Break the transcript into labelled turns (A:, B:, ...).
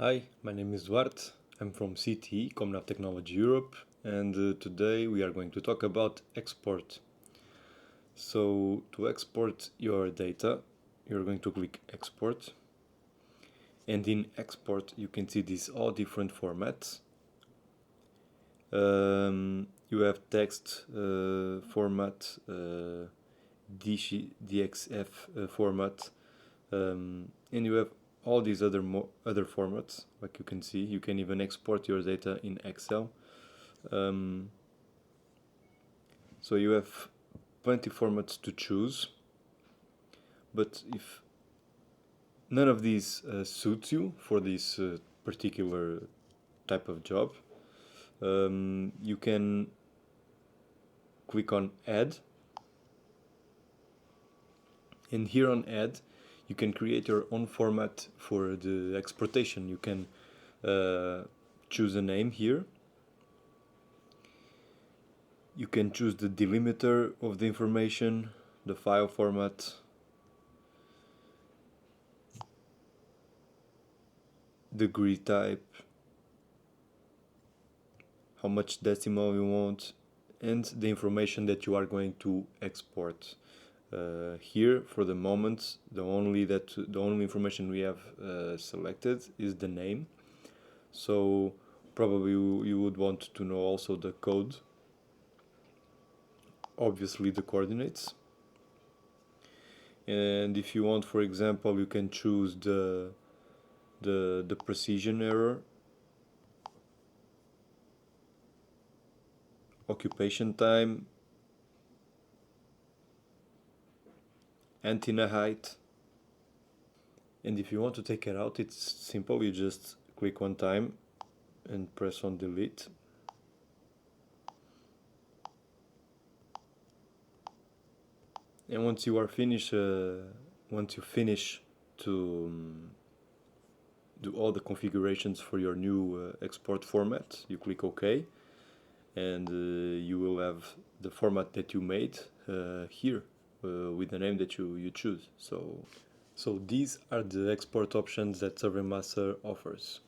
A: Hi, my name is Duarte. I'm from CTE, ComNav Technology Europe, and today we are going to talk about export. So, to export your data, you're going to click Export, and in Export you can see these all different formats. You have text format, DXF format, and you have all these other formats. Like you can see, you can even export your data in Excel. So you have plenty formats to choose, but if none of these suits you for this particular type of job, you can click on Add, and here on Add you can create your own format for the exportation. You can choose a name here. You can choose the delimiter of the information, the file format, the grid type, how much decimal you want, and the information that you are going to export. Here, for the moment, the only information we have selected is the name. So probably you would want to know also the code, obviously the coordinates. And if you want, for example, you can choose the precision error, occupation time, antenna height. And if you want to take it out, it's simple. You just click one time and press on delete. And once you finish to do all the configurations for your new export format, you click OK, and you will have the format that you made here with the name that you choose. So these are the export options that SurveyMaster offers.